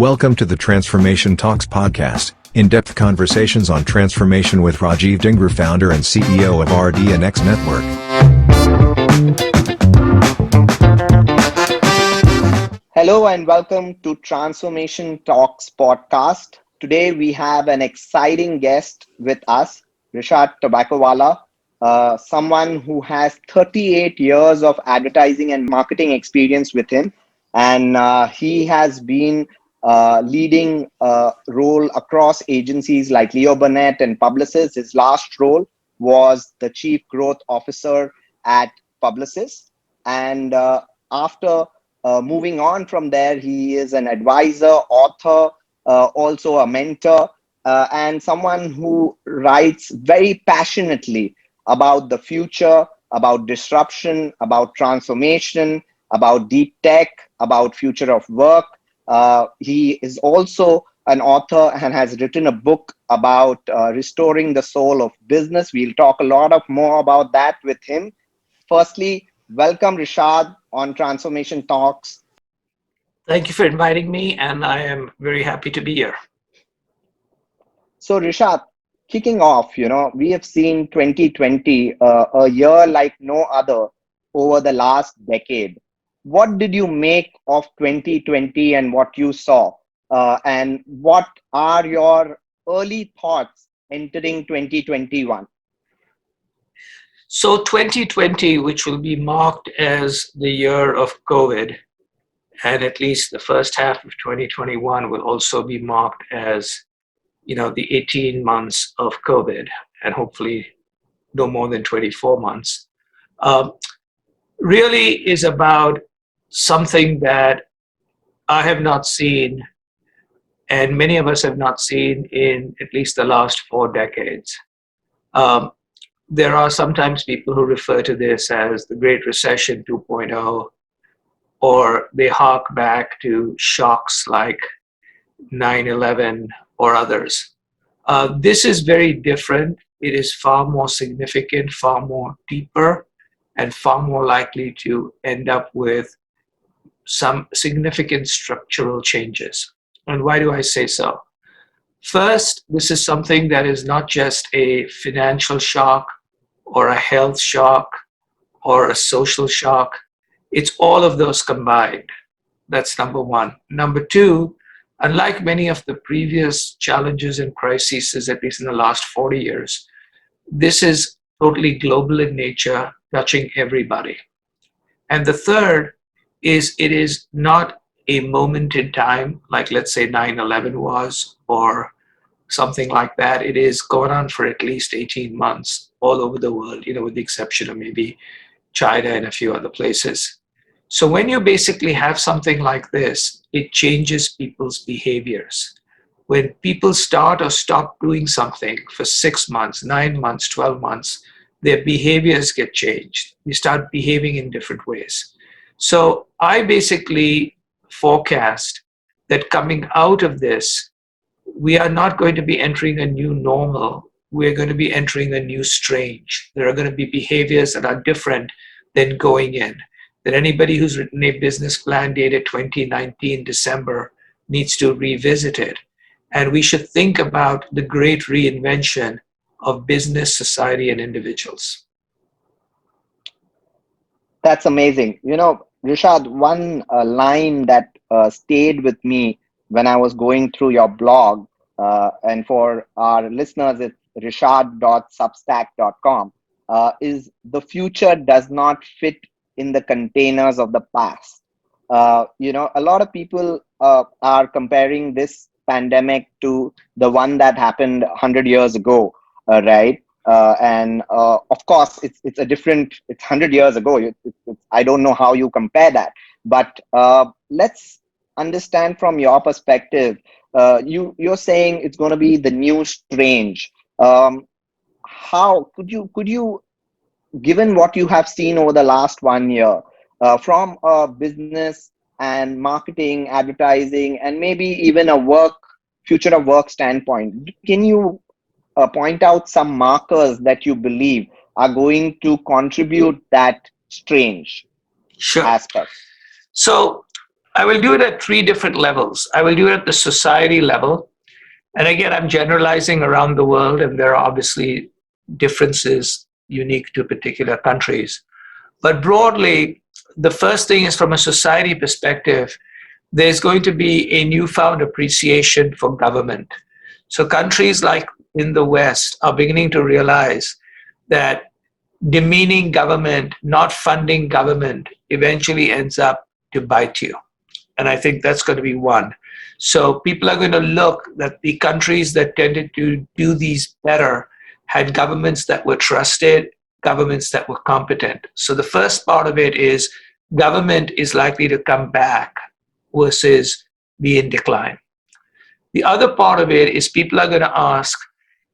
Welcome to the Transformation Talks podcast, in-depth conversations on transformation with Rajiv Dingra, founder and CEO of RDNX Network. Hello and welcome to Transformation Talks podcast. Today we have an exciting guest with us, Rishad Tobaccowala, someone who has 38 years of advertising and marketing experience with him. And he has been leading a role across agencies like Leo Burnett and Publicis. His last role was the Chief Growth Officer at Publicis. And after moving on from there, he is an advisor, author, also a mentor, and someone who writes very passionately about the future, about disruption, about transformation, about deep tech, about future of work. He is also an author and has written a book about restoring the soul of business. We'll talk a lot of more about that with him. Firstly, welcome Rishad on Transformation Talks. Thank you for inviting me, and I am very happy to be here. So Rishad, kicking off, we have seen 2020, a year like no other over the last decade. What did you make of 2020 and what you saw? And what are your early thoughts entering 2021? So 2020, which will be marked as the year of COVID, and at least the first half of 2021 will also be marked as, the 18 months of COVID, and hopefully no more than 24 months, really is about something that I have not seen, and many of us have not seen in at least the last 4 decades. There are sometimes people who refer to this as the Great Recession 2.0, or they hark back to shocks like 9/11 or others. This is very different. It is far more significant, far more deeper, and far more likely to end up with some significant structural changes. And why do I say so? First, this is something that is not just a financial shock or a health shock or a social shock. It's all of those combined. That's number one. Number two, unlike many of the previous challenges and crises, at least in the last 40 years, this is totally global in nature, touching everybody. And the third is it is not a moment in time, like let's say 9/11 was, or something like that. It is going on for at least 18 months all over the world, with the exception of maybe China and a few other places. So when you basically have something like this, it changes people's behaviors. When people start or stop doing something for 6 months, 9 months, 12 months, their behaviors get changed. You start behaving in different ways. So I basically forecast that coming out of this, we are not going to be entering a new normal. We're going to be entering a new strange. There are going to be behaviors that are different than going in. That anybody who's written a business plan dated 2019 December needs to revisit it. And we should think about the great reinvention of business, society, and individuals. That's amazing. Rishad, one line that stayed with me when I was going through your blog, and for our listeners, it's rishad.substack.com, is the future does not fit in the containers of the past. A lot of people are comparing this pandemic to the one that happened 100 years ago, right? And of course, it's a different. It's 100 years ago. I don't know how you compare that, but let's understand from your perspective. You're saying it's going to be the new strange. How could you, given what you have seen over the last 1 year, from a business and marketing, advertising, and maybe even a future of work standpoint, can you point out some markers that you believe are going to contribute that strange Sure. aspect? So I will do it at three different levels. I will do it at the society level. And again, I'm generalizing around the world, and there are obviously differences unique to particular countries. But broadly, the first thing is from a society perspective, there's going to be a newfound appreciation for government. So countries like in the West are beginning to realize that demeaning government, not funding government, eventually ends up to bite you. And I think that's going to be one. So people are going to look that the countries that tended to do these better had governments that were trusted, governments that were competent. So the first part of it is government is likely to come back versus be in decline. The other part of it is people are going to ask,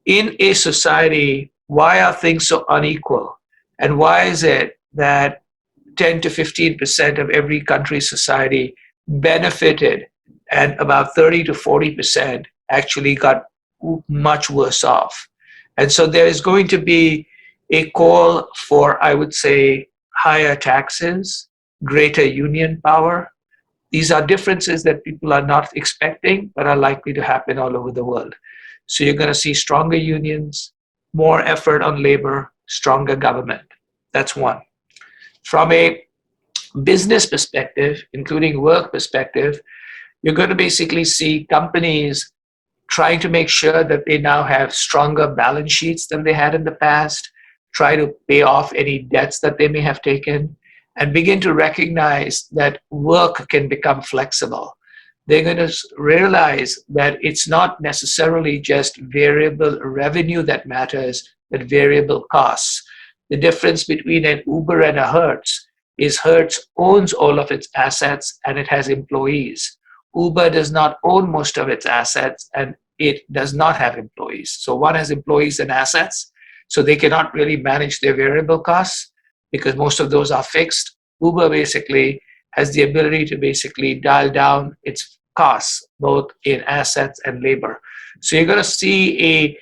in a society, why are things so unequal? And why is it that 10 to 15% of every country's society benefited and about 30 to 40% actually got much worse off? And so there is going to be a call for, I would say, higher taxes, greater union power. These are differences that people are not expecting, but are likely to happen all over the world. So you're going to see stronger unions, more effort on labor, stronger government. That's one. From a business perspective, including work perspective, you're going to basically see companies trying to make sure that they now have stronger balance sheets than they had in the past, try to pay off any debts that they may have taken, and begin to recognize that work can become flexible. They're going to realize that it's not necessarily just variable revenue that matters, but variable costs. The difference between an Uber and a Hertz is Hertz owns all of its assets and it has employees. Uber does not own most of its assets and it does not have employees. So one has employees and assets, so they cannot really manage their variable costs because most of those are fixed. Uber basically has the ability to basically dial down its costs, both in assets and labor. So you're going to see a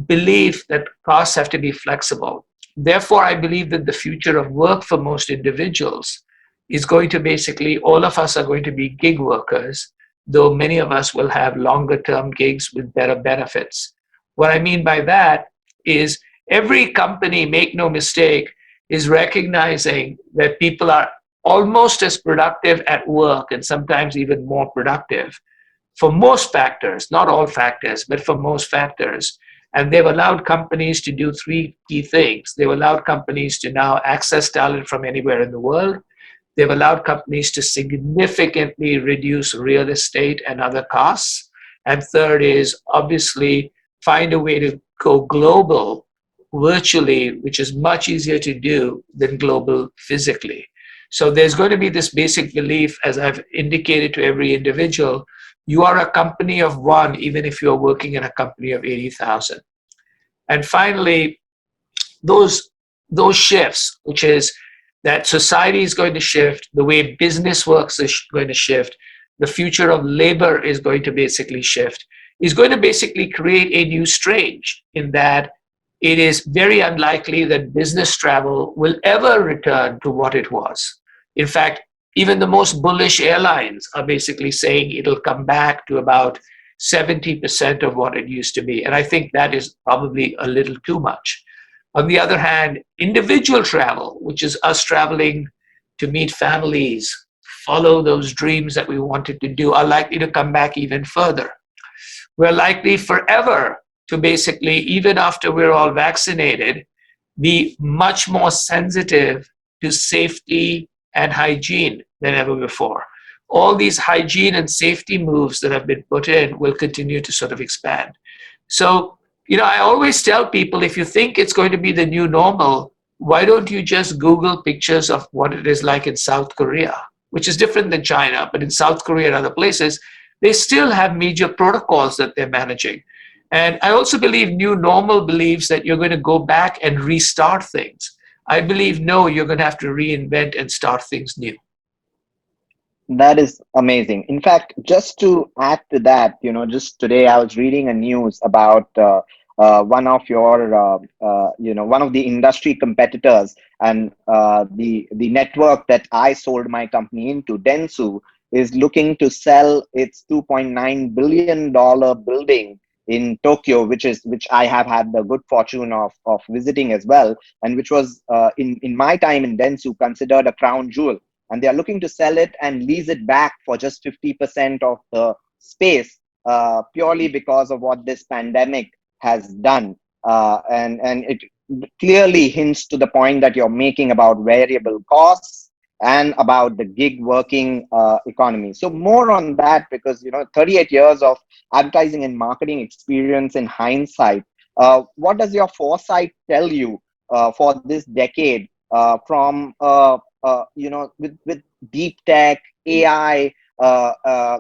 belief that costs have to be flexible. Therefore, I believe that the future of work for most individuals is going to basically, all of us are going to be gig workers, though many of us will have longer term gigs with better benefits. What I mean by that is every company, make no mistake, is recognizing that people are almost as productive at work and sometimes even more productive for most factors, not all factors, but for most factors. And they've allowed companies to do three key things. They've allowed companies to now access talent from anywhere in the world. They've allowed companies to significantly reduce real estate and other costs. And third is obviously find a way to go global virtually, which is much easier to do than global physically. So there's going to be this basic belief, as I've indicated to every individual, you are a company of one, even if you're working in a company of 80,000. And finally, those shifts, which is that society is going to shift, the way business works is going to shift, the future of labor is going to basically shift, is going to basically create a new strange in that it is very unlikely that business travel will ever return to what it was. In fact, even the most bullish airlines are basically saying it'll come back to about 70% of what it used to be. And I think that is probably a little too much. On the other hand, individual travel, which is us traveling to meet families, follow those dreams that we wanted to do, are likely to come back even further. We're likely forever to basically, even after we're all vaccinated, be much more sensitive to safety and hygiene than ever before. All these hygiene and safety moves that have been put in will continue to sort of expand. So, I always tell people, if you think it's going to be the new normal, why don't you just Google pictures of what it is like in South Korea, which is different than China, but in South Korea and other places, they still have major protocols that they're managing. And I also believe new normal believes that you're going to go back and restart things. I believe, no, you're going to have to reinvent and start things new. That is amazing. In fact, just to add to that, just today I was reading a news about one of your, one of the industry competitors, and the network that I sold my company into, Dentsu, is looking to sell its $2.9 billion building in Tokyo, which I have had the good fortune of visiting as well, and which was in my time in Dentsu considered a crown jewel. And they are looking to sell it and lease it back for just 50% of the space, purely because of what this pandemic has done. And it clearly hints to the point that you're making about variable costs and about the gig working economy. So more on that, because 38 years of advertising and marketing experience in hindsight, what does your foresight tell you for this decade, from with deep tech, AI,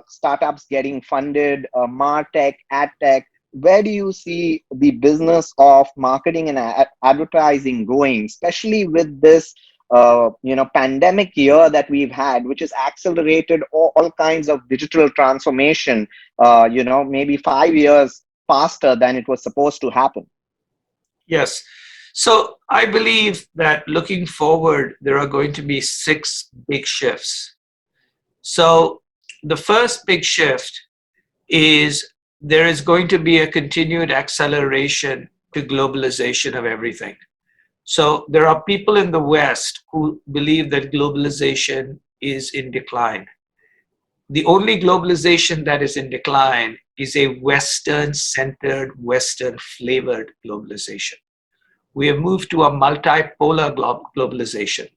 startups getting funded, martech, ad tech? Where do you see the business of marketing and advertising going, especially with this pandemic year that we've had, which has accelerated all kinds of digital transformation, maybe 5 years faster than it was supposed to happen? Yes. So I believe that looking forward, there are going to be 6 big shifts. So the first big shift is there is going to be a continued acceleration to globalization of everything. So there are people in the West who believe that globalization is in decline. The only globalization that is in decline is a Western-centered, Western-flavored globalization. We have moved to a multipolar globalization.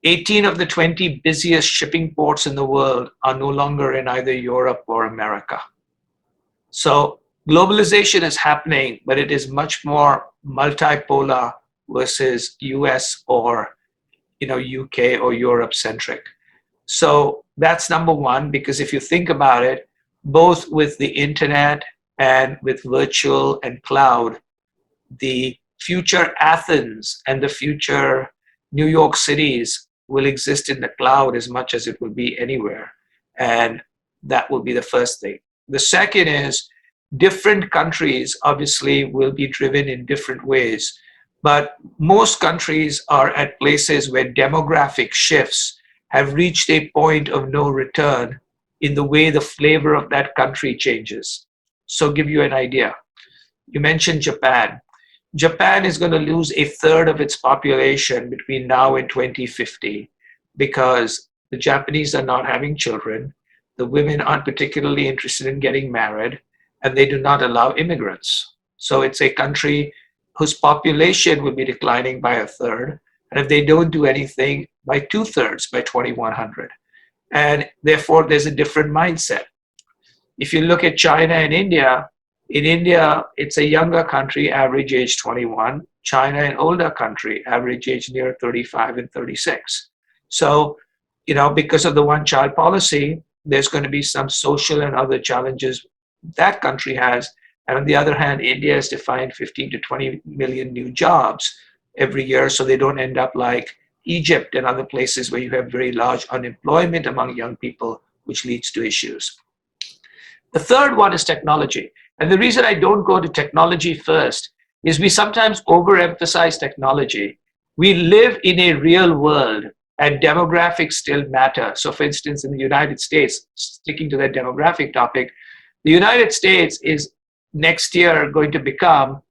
18 of the 20 busiest shipping ports in the world are no longer in either Europe or America. So globalization is happening, but it is much more multipolar versus US or UK or Europe centric. So that's number one, because if you think about it, both with the internet and with virtual and cloud, the future Athens and the future New York cities will exist in the cloud as much as it will be anywhere. And that will be the first thing. The second is different countries obviously will be driven in different ways, but most countries are at places where demographic shifts have reached a point of no return in the way the flavor of that country changes. So give you an idea. You mentioned Japan. Japan is going to lose a third of its population between now and 2050 because the Japanese are not having children, the women aren't particularly interested in getting married, and they do not allow immigrants. So it's a country whose population will be declining by a third, and if they don't do anything, by 2/3 by 2100. And therefore, there's a different mindset. If you look at China and India, in India, it's a younger country, average age 21. China, an older country, average age near 35 and 36. So, because of the one-child policy, there's going to be some social and other challenges that country has. And on the other hand, India has defined 15 to 20 million new jobs every year, so they don't end up like Egypt and other places where you have very large unemployment among young people, which leads to issues. The third one is technology. And the reason I don't go to technology first is we sometimes overemphasize technology. We live in a real world and demographics still matter. So for instance, in the United States, sticking to that demographic topic, the United States is next year going to become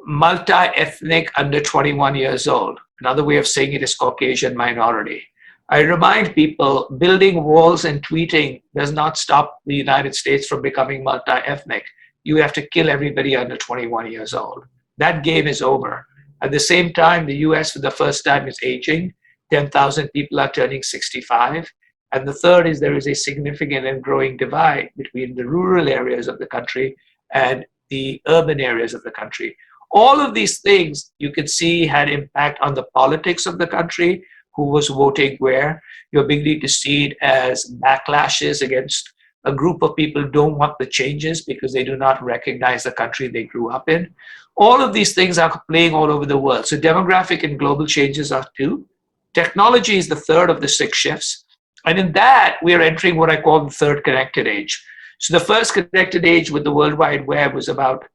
multi-ethnic under 21 years old. Another way of saying it is Caucasian minority. I remind people, building walls and tweeting does not stop the United States from becoming multi-ethnic. You have to kill everybody under 21 years old. That game is over. At the same time, the US for the first time is aging. 10,000 people are turning 65. And the third is there is a significant and growing divide between the rural areas of the country and the urban areas of the country. All of these things you could see had impact on the politics of the country, who was voting where. You're beginning to see it as backlashes against a group of people who don't want the changes because they do not recognize the country they grew up in. All of these things are playing all over the world. So demographic and global changes are two. Technology is the third of the 6 shifts. And in that, we are entering what I call the third connected age. So the first connected age with the World Wide Web was about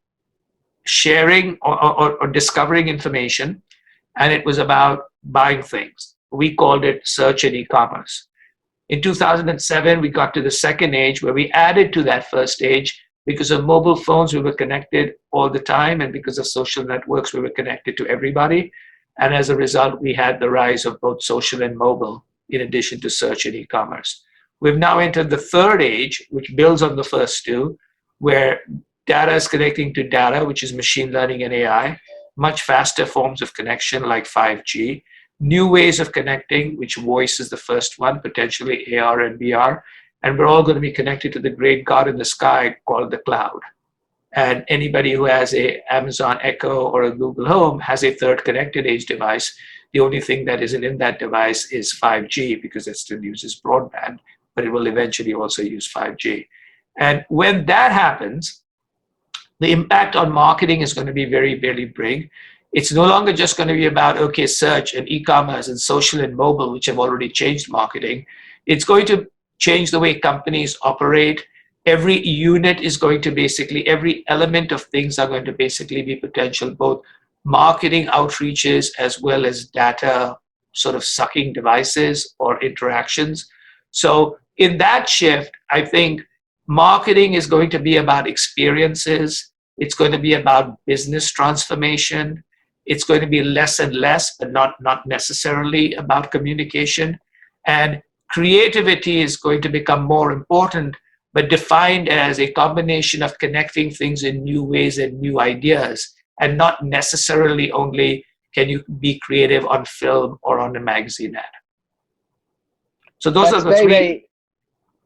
sharing or discovering information, and it was about buying things. We called it search and e-commerce. In 2007, we got to the second age where we added to that first age. Because of mobile phones, we were connected all the time, and because of social networks, we were connected to everybody. And as a result, we had the rise of both social and mobile, in addition to search and e-commerce. We've now entered the third age, which builds on the first two, where data is connecting to data, which is machine learning and AI, much faster forms of connection like 5G, new ways of connecting, which voice is the first one, potentially AR and VR. And we're all going to be connected to the great God in the sky called the cloud. And anybody who has a Amazon Echo or a Google Home has a third connected age device. The only thing that isn't in that device is 5G because it still uses broadband, but it will eventually also use 5G. And when that happens, the impact on marketing is going to be very, very big. It's no longer just going to be about, okay, search and e-commerce and social and mobile, which have already changed marketing. It's going to change the way companies operate. Every unit is going to basically, every element of things are going to basically be potential, both marketing outreaches as well as data sort of sucking devices or interactions. So in that shift, I think marketing is going to be about experiences. It's going to be about business transformation. It's going to be less and less, but not necessarily about communication. And creativity is going to become more important, but defined as a combination of connecting things in new ways and new ideas, and not necessarily only can you be creative on film or on a magazine ad. So those That's are the very, three. very,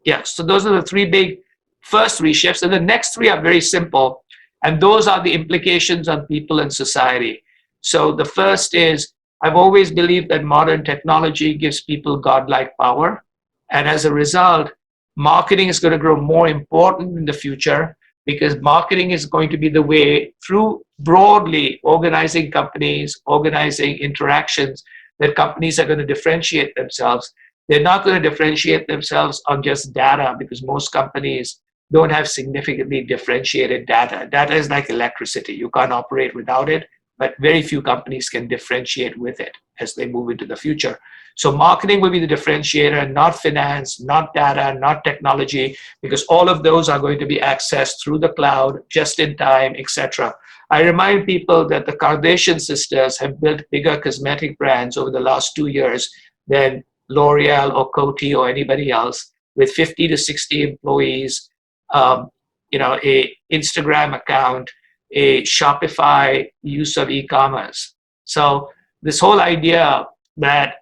Yeah, so those are the three big first three shifts. And the next three are very simple. And those are the implications on people and society. So the first is, I've always believed that modern technology gives people godlike power. And as a result, marketing is going to grow more important in the future because marketing is going to be the way through broadly organizing companies, organizing interactions, that companies are going to differentiate themselves. They're not going to differentiate themselves on just data because most companies don't have significantly differentiated data. Data is like electricity. You can't operate without it, but very few companies can differentiate with it as they move into the future. So marketing will be the differentiator, not finance, not data, not technology, because all of those are going to be accessed through the cloud, just in time, etc. I remind people that the Kardashian sisters have built bigger cosmetic brands over the last 2 years than L'Oreal or Coty or anybody else, with 50 to 60 employees, a Instagram account, a Shopify use of e-commerce. So this whole idea that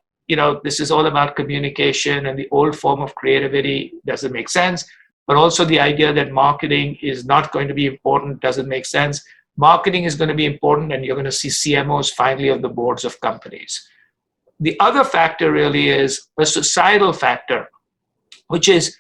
this is all about communication and the old form of creativity doesn't make sense, but also the idea that marketing is not going to be important doesn't make sense. Marketing is going to be important, and you're going to see CMOs finally on the boards of companies. The other factor really is a societal factor, which is,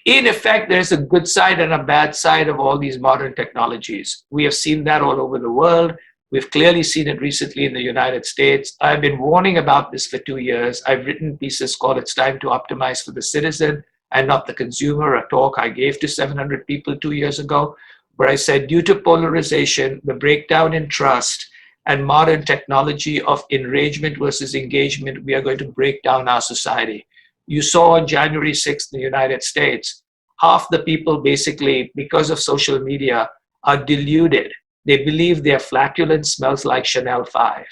in effect, there's a good side and a bad side of all these modern technologies. We have seen that all over the world. We've clearly seen it recently in the United States. I've been warning about this for 2 years. I've written pieces called It's Time to Optimize for the Citizen and Not the Consumer, a talk I gave to 700 people 2 years ago, where I said, due to polarization, the breakdown in trust, and modern technology of enragement versus engagement, we are going to break down our society. You saw on January 6th in the United States, half the people basically, because of social media, are deluded. They believe their flatulence smells like Chanel 5.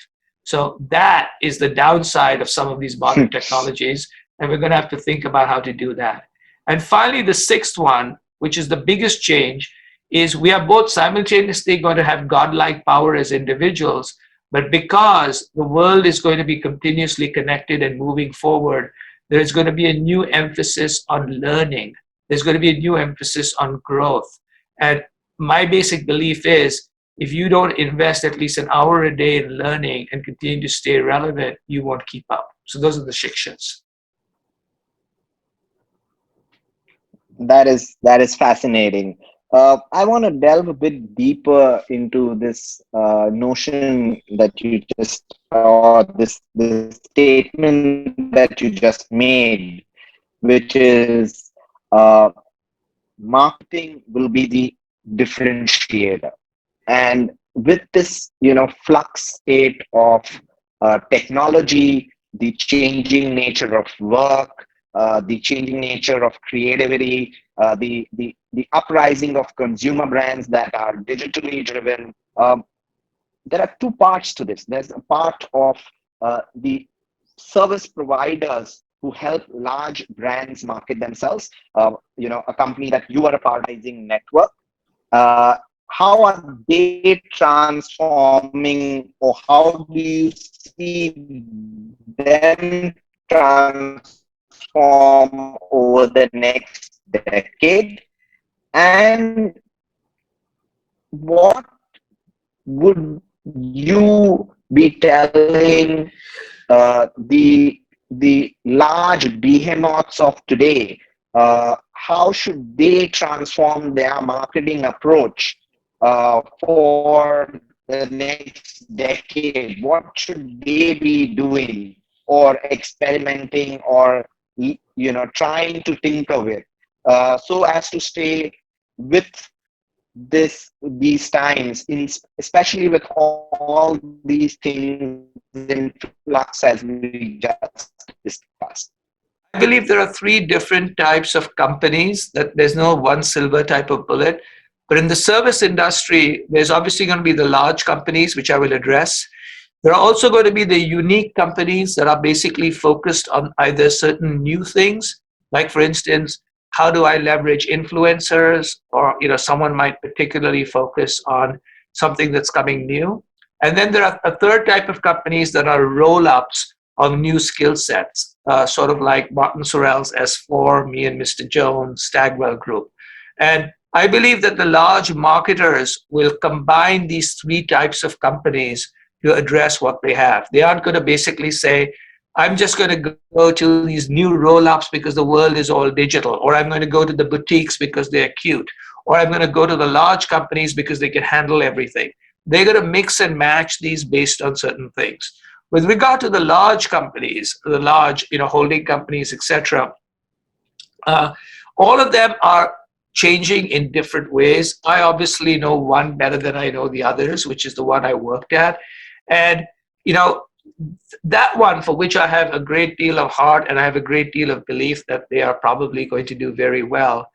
So that is the downside of some of these modern technologies, and we're going to have to think about how to do that. And finally, the sixth one, which is the biggest change, is we are both simultaneously going to have godlike power as individuals, but because the world is going to be continuously connected and moving forward, there's going to be a new emphasis on learning. There's going to be a new emphasis on growth. And my basic belief is, if you don't invest at least an hour a day in learning and continue to stay relevant, you won't keep up. So those are the shikshas. that is fascinating. I want to delve a bit deeper into this notion that you just, or this statement that you just made, which is marketing will be the differentiator. And with this, flux state of technology, the changing nature of work, the changing nature of creativity, the uprising of consumer brands that are digitally driven. There are two parts to this. There's a part of the service providers who help large brands market themselves. A company that you are a partizing network. How are they transforming, or how do you see them transform over the next decade? And what would you be telling the large behemoths of today? How should they transform their marketing approach for the next decade? What should they be doing or experimenting, or trying to tinker with, so as to stay with these times, especially with all these things in flux as we just discussed? I believe there are three different types of companies, that there's no one silver type of bullet. But in the service industry, there's obviously going to be the large companies, which I will address. There are also going to be the unique companies that are basically focused on either certain new things, like for instance, how do I leverage influencers, or someone might particularly focus on something that's coming new. And then there are a third type of companies that are roll-ups of new skill sets, sort of like Martin Sorrell's S4, Me and Mr. Jones, Stagwell Group. And I believe that the large marketers will combine these three types of companies to address what they have. They aren't going to basically say, I'm just going to go to these new roll-ups because the world is all digital, or I'm going to go to the boutiques because they're cute, or I'm going to go to the large companies because they can handle everything. They're going to mix and match these based on certain things. With regard to the large companies, the large holding companies, etc., all of them are changing in different ways. I obviously know one better than I know the others, which is the one I worked at. And that one, for which I have a great deal of heart and I have a great deal of belief that they are probably going to do very well,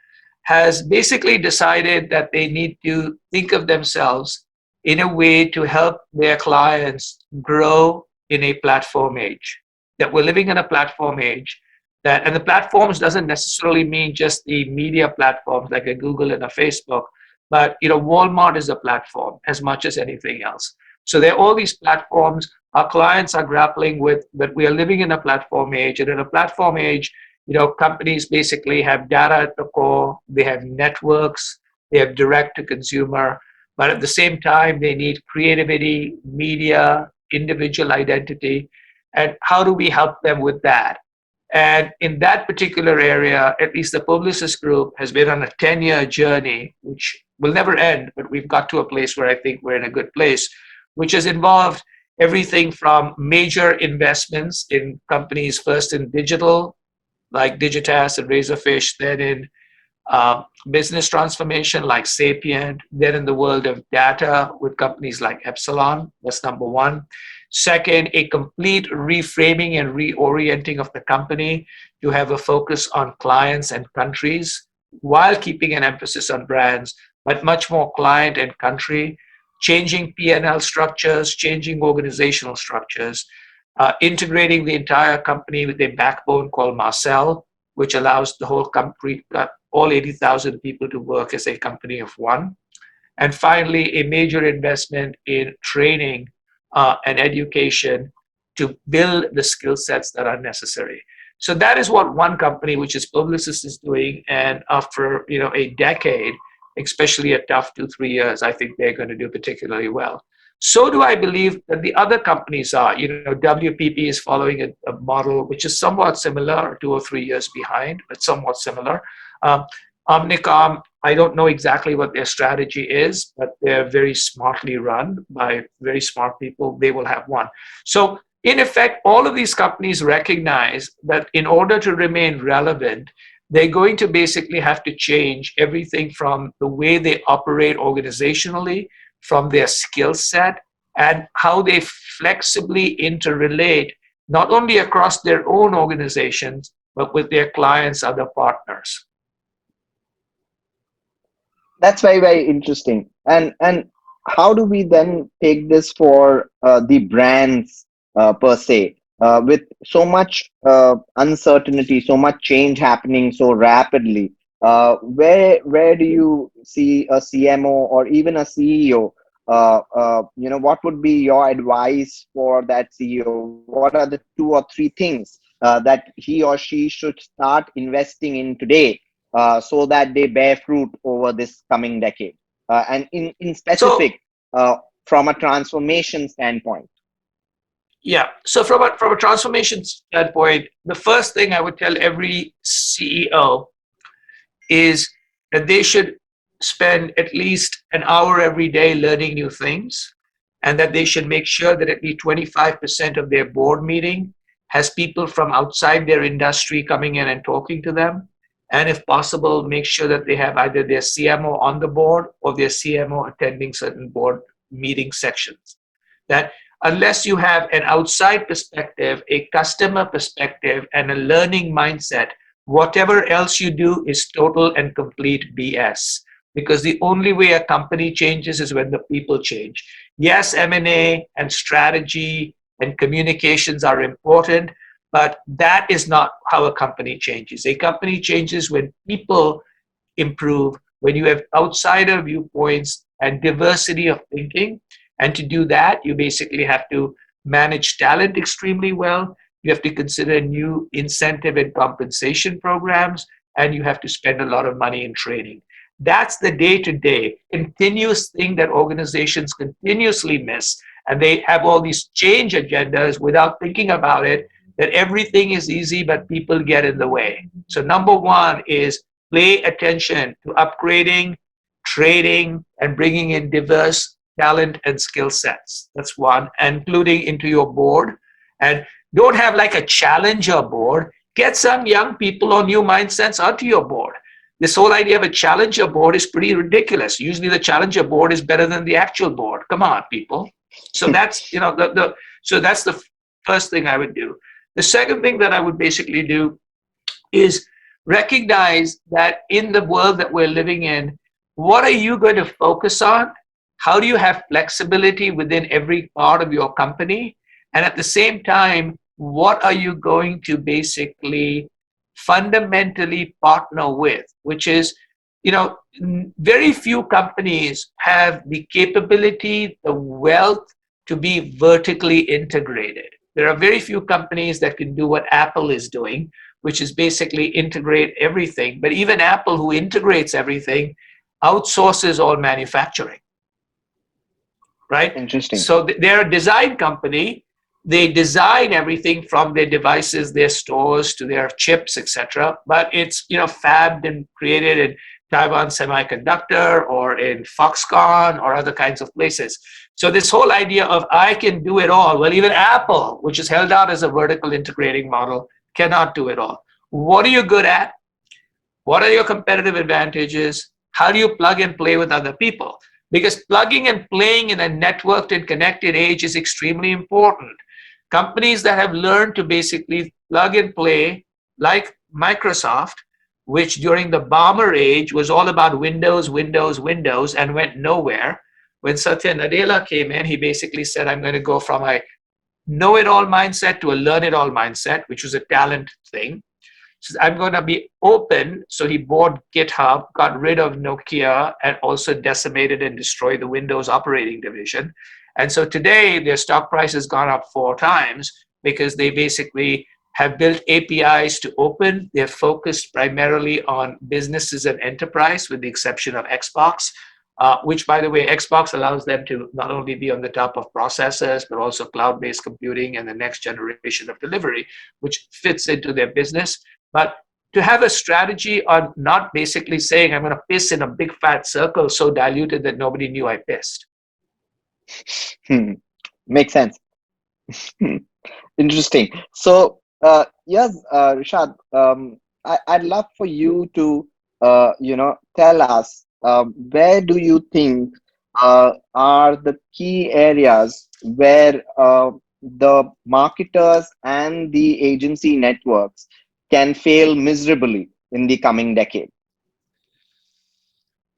has basically decided that they need to think of themselves in a way to help their clients grow in a platform age. That we're living in a platform age, and the platforms doesn't necessarily mean just the media platforms like a Google and a Facebook, but Walmart is a platform as much as anything else. So there are all these platforms our clients are grappling with, but we are living in a platform age. And in a platform age, companies basically have data at the core, they have networks, they have direct to consumer, but at the same time, they need creativity, media, individual identity. And how do we help them with that? And in that particular area, at least the Publicis Group has been on a 10-year journey, which will never end, but we've got to a place where I think we're in a good place, which has involved everything from major investments in companies, first in digital, like Digitas and Razorfish, then in business transformation like Sapient, then in the world of data with companies like Epsilon. That's number one. Second, a complete reframing and reorienting of the company to have a focus on clients and countries while keeping an emphasis on brands, but much more client and country, changing P&L structures, changing organizational structures, integrating the entire company with a backbone called Marcel, which allows the whole company, all 80,000 people to work as a company of one. And finally, a major investment in training and education to build the skill sets that are necessary. So that is what one company, which is Publicis, is doing. And after a decade, especially a tough 2-3 years, I think they're going to do particularly well. So do I believe that the other companies are. WPP is following a model which is somewhat similar, 2 or 3 years behind, but somewhat similar. Omnicom, I don't know exactly what their strategy is, but they're very smartly run by very smart people. They will have one. So in effect, all of these companies recognize that in order to remain relevant, they're going to basically have to change everything from the way they operate organizationally, from their skill set, and how they flexibly interrelate, not only across their own organizations, but with their clients, other partners. That's very, very interesting. And how do we then take this for the brands per se? With so much uncertainty, so much change happening so rapidly, where do you see a CMO or even a CEO? What would be your advice for that CEO? What are the 2 or 3 things that he or she should start investing in today, so that they bear fruit over this coming decade, and in So specific, from a transformation standpoint? yeah, so from a transformation standpoint, the first thing I would tell every CEO is that they should spend at least an hour every day learning new things, and that they should make sure that at least 25% of their board meeting has people from outside their industry coming in and talking to them. And if possible, make sure that they have either their CMO on the board or their CMO attending certain board meeting sections. That unless you have an outside perspective, a customer perspective, and a learning mindset, whatever else you do is total and complete BS. Because the only way a company changes is when the people change. Yes, M&A and strategy and communications are important, but that is not how a company changes. A company changes when people improve, when you have outsider viewpoints and diversity of thinking. And to do that, you basically have to manage talent extremely well. You have to consider new incentive and compensation programs, and you have to spend a lot of money in training. That's the day to day continuous thing that organizations continuously miss. And they have all these change agendas without thinking about it, that everything is easy, but people get in the way. So, number one is pay attention to upgrading, trading, and bringing in diverse talent and skill sets. That's one, including into your board. And don't have like a challenger board. Get some young people or new mindsets onto your board. This whole idea of a challenger board is pretty ridiculous. Usually the challenger board is better than the actual board. Come on, people. So that's, so that's the first thing I would do. The second thing that I would basically do is recognize that in the world that we're living in, what are you going to focus on? How do you have flexibility within every part of your company? And at the same time, what are you going to basically fundamentally partner with? Which is, very few companies have the capability, the wealth to be vertically integrated. There are very few companies that can do what Apple is doing, which is basically integrate everything. But even Apple, who integrates everything, outsources all manufacturing, right? Interesting. So they're a design company. They design everything from their devices, their stores, to their chips, etc. But it's fabbed and created in Taiwan Semiconductor or in Foxconn or other kinds of places. So this whole idea of I can do it all, well, even Apple, which is held out as a vertical integrating model, cannot do it all. What are you good at? What are your competitive advantages? How do you plug and play with other people? Because plugging and playing in a networked and connected age is extremely important. Companies that have learned to basically plug and play, like Microsoft, which during the bomber age was all about Windows, Windows, Windows, and went nowhere. When Satya Nadella came in, he basically said, I'm going to go from a know-it-all mindset to a learn-it-all mindset, which was a talent thing. So I'm going to be open. So he bought GitHub, got rid of Nokia, and also decimated and destroyed the Windows operating division. And so today their stock price has gone up 4 times because they basically have built APIs to open. They're focused primarily on businesses and enterprise, with the exception of Xbox, which, by the way, Xbox allows them to not only be on the top of processors, but also cloud-based computing and the next generation of delivery, which fits into their business. But to have a strategy on not basically saying, I'm going to piss in a big fat circle so diluted that nobody knew I pissed. Makes sense. Interesting. So, yes, Rishad, I'd love for you to, tell us, where do you think are the key areas where the marketers and the agency networks can fail miserably in the coming decade?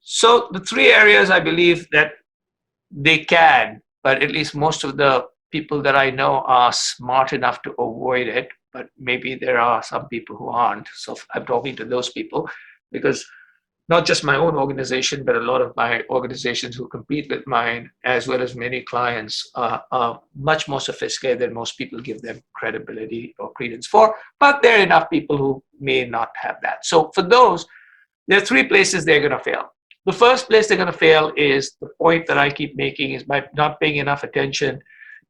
So the three areas I believe that they can, but at least most of the people that I know are smart enough to avoid it. But maybe there are some people who aren't. So I'm talking to those people because not just my own organization, but a lot of my organizations who compete with mine, as well as many clients, are much more sophisticated than most people give them credibility or credence for. But there are enough people who may not have that. So for those, there are three places they're going to fail. The first place they're going to fail is the point that I keep making is by not paying enough attention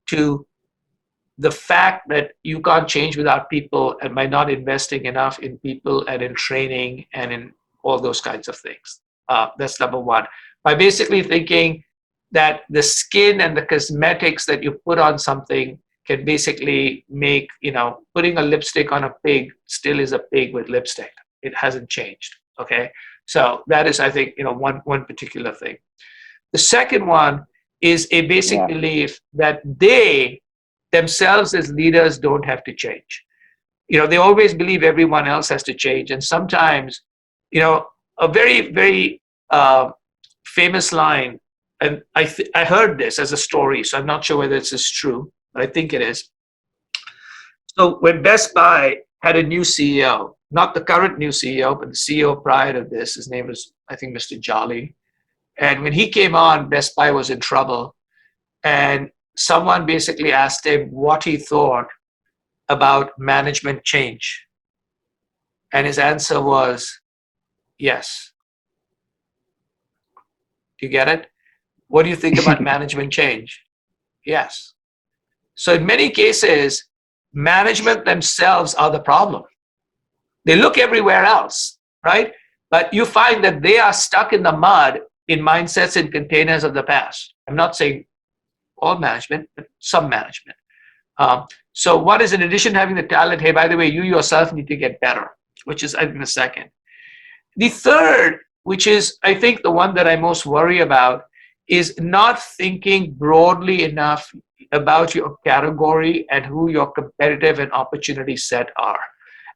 to the fact that you can't change without people, and by not investing enough in people and in training and in all those kinds of things. That's number one. By basically thinking that the skin and the cosmetics that you put on something can basically make, putting a lipstick on a pig still is a pig with lipstick. It hasn't changed. Okay. So that is, I think, one particular thing. The second one is a basic Yeah. belief that they themselves as leaders don't have to change. They always believe everyone else has to change. And sometimes, a very, very famous line, and I heard this as a story, so I'm not sure whether this is true, but I think it is. So when Best Buy had a new CEO, not the current new CEO, but the CEO prior to this, his name was, I think, Mr. Jolly. And when he came on, Best Buy was in trouble. And someone basically asked him what he thought about management change. And his answer was yes. Do you get it? What do you think about management change? Yes. So in many cases, management themselves are the problem. They look everywhere else, right? But you find that they are stuck in the mud in mindsets and containers of the past. I'm not saying all management, but some management. So one is, in addition to having the talent, hey, by the way, you yourself need to get better, which is, I think, the second. The third, which is, I think, the one that I most worry about, is not thinking broadly enough about your category and who your competitive and opportunity set are.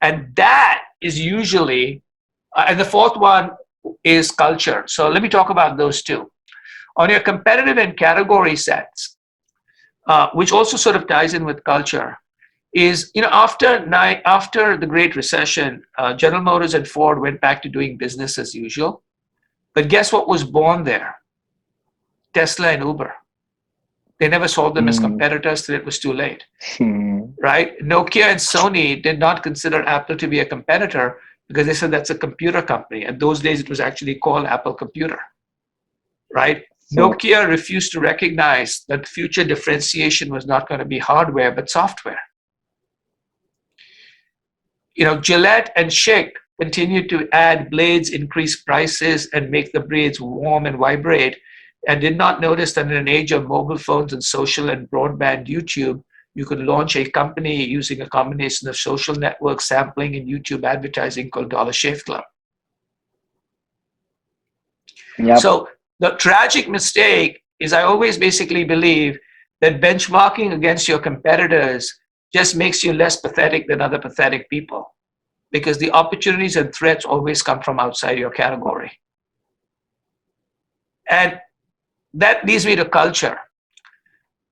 And that is usually, and the fourth one is culture. So let me talk about those two. On your competitive and category sets, which also sort of ties in with culture, is after the Great Recession, General Motors and Ford went back to doing business as usual. But guess what was born there? Tesla and Uber. They never saw them as competitors till it was too late, right? Nokia and Sony did not consider Apple to be a competitor because they said that's a computer company. And those days it was actually called Apple Computer, right? Nokia refused to recognize that future differentiation was not going to be hardware, but software. Gillette and Schick continued to add blades, increase prices, and make the blades warm and vibrate, and did not notice that in an age of mobile phones and social and broadband YouTube, you could launch a company using a combination of social network sampling and YouTube advertising called Dollar Shave Club. Yep. So the tragic mistake is, I always basically believe that benchmarking against your competitors just makes you less pathetic than other pathetic people, because the opportunities and threats always come from outside your category. And that leads me to culture.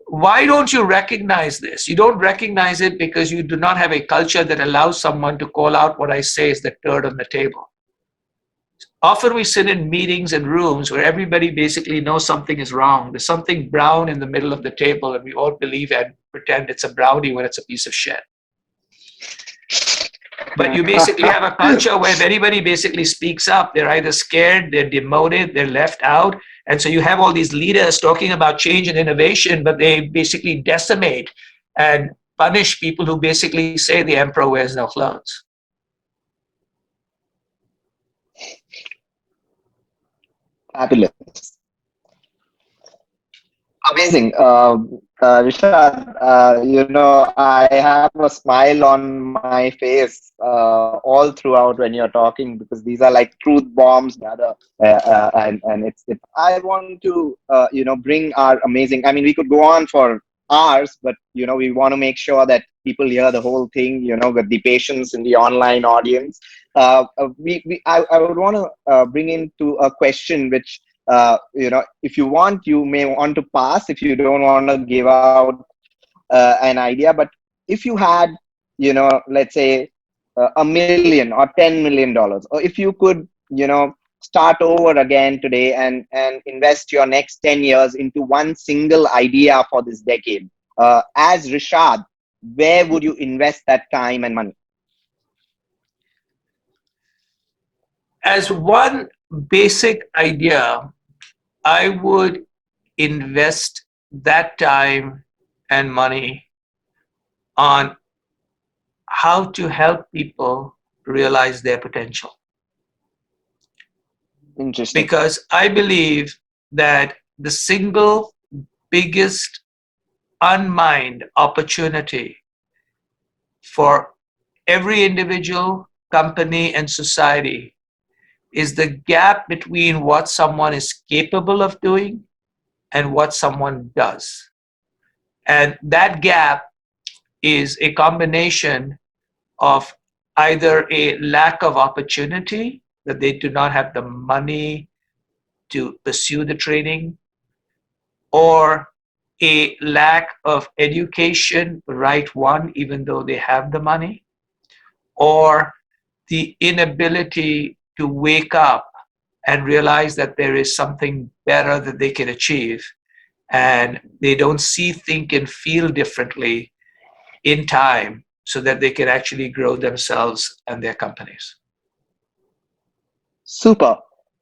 Why don't you recognize this? You don't recognize it because you do not have a culture that allows someone to call out what I say is the turd on the table. Often we sit in meetings and rooms where everybody basically knows something is wrong. There's something brown in the middle of the table, and we all believe and pretend it's a brownie when it's a piece of shit. But you basically have a culture where if anybody basically speaks up, they're either scared, they're demoted, they're left out. And so you have all these leaders talking about change and innovation, but they basically decimate and punish people who basically say the emperor wears no clothes. Fabulous. Amazing. Rishad, I have a smile on my face all throughout when you're talking, because these are like truth bombs. And I want to, bring our amazing, I mean, we could go on for hours, but, we want to make sure that people hear the whole thing, with the patience in the online audience. I would want to bring into a question which, if you want, you may want to pass if you don't want to give out an idea. But if you had, let's say a million or $10 million, or if you could, start over again today and invest your next 10 years into one single idea for this decade, as Rishad, where would you invest that time and money? As one basic idea, I would invest that time and money on how to help people realize their potential. Interesting. Because I believe that the single biggest unmined opportunity for every individual, company, and society is the gap between what someone is capable of doing and what someone does. And that gap is a combination of either a lack of opportunity, that they do not have the money to pursue the training, or a lack of education, the right one, even though they have the money, or the inability to wake up and realize that there is something better that they can achieve, and they don't see, think, and feel differently in time so that they can actually grow themselves and their companies. Super.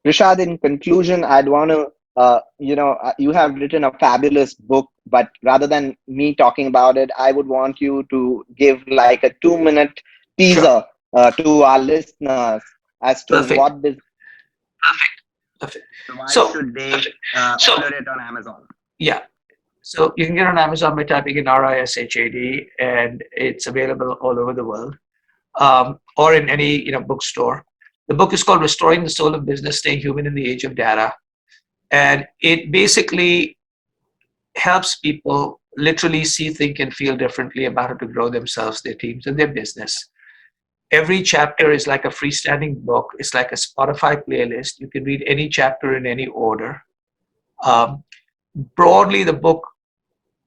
Rishad, in conclusion, I'd want to, you have written a fabulous book, but rather than me talking about it, I would want you to give like a 2-minute Sure. teaser to our listeners as to Perfect. what this, Perfect. why So, should they order it on Amazon? yeah. So you can get it on Amazon by typing in RISHAD, and it's available all over the world, or in any bookstore. The book is called "Restoring the Soul of Business: Staying Human in the Age of Data," and it basically helps people literally see, think, and feel differently about how to grow themselves, their teams, and their business. Every chapter is like a freestanding book. It's like a Spotify playlist. You can read any chapter in any order. Um, Broadly, the book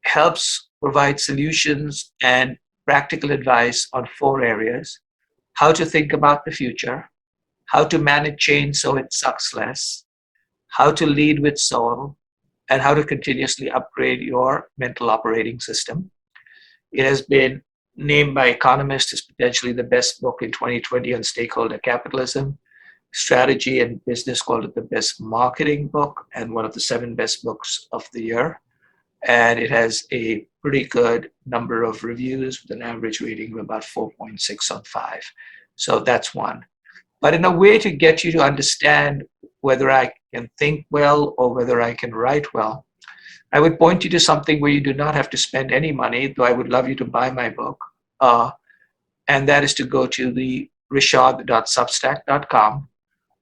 helps provide solutions and practical advice on 4 areas: how to think about the future, how to manage change so it sucks less, how to lead with soul, and how to continuously upgrade your mental operating system. It has been named by economists as potentially the best book in 2020 on stakeholder capitalism. Strategy and Business called it the best marketing book and one of the 7 best books of the year. And it has a pretty good number of reviews with an average rating of about 4.6 on 5. So that's one. But in a way to get you to understand whether I can think well or whether I can write well, I would point you to something where you do not have to spend any money, though I would love you to buy my book. And that is to go to the rishad.substack.com,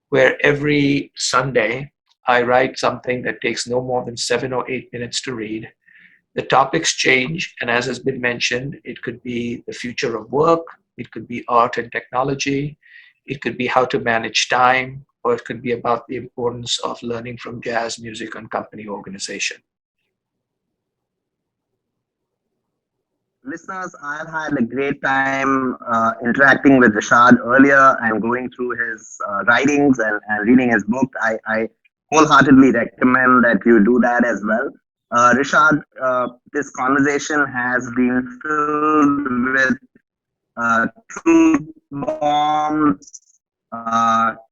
where every Sunday I write something that takes no more than 7 or 8 minutes to read. The topics change, and as has been mentioned, it could be the future of work, it could be art and technology, it could be how to manage time, or it could be about the importance of learning from jazz music and company organization. Listeners, I've had a great time interacting with Rishad earlier and going through his writings and reading his book. I wholeheartedly recommend that you do that as well. Rishad, this conversation has been filled with truth bombs,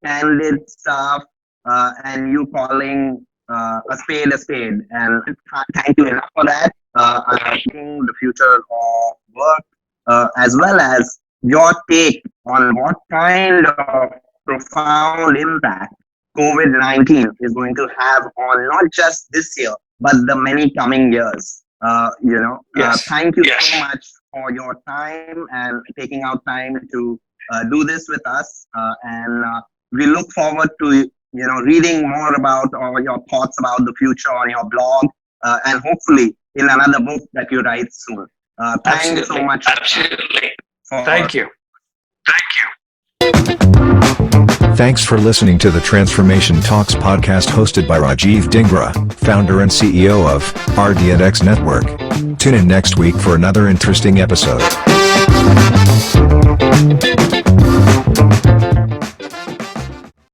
candid stuff, and you calling a spade. And thank you enough for that. I'm thinking the future of work, as well as your take on what kind of profound impact COVID-19 is going to have on not just this year, but the many coming years. Yes. Thank you so much for your time and taking out time to do this with us. And we look forward to reading more about or your thoughts about the future on your blog, and hopefully in another book that you write soon. Thank you so much. Absolutely. Thank you. Thanks for listening to the Transformation Talks podcast hosted by Rajiv Dingra, founder and CEO of RD&X Network. Tune in next week for another interesting episode.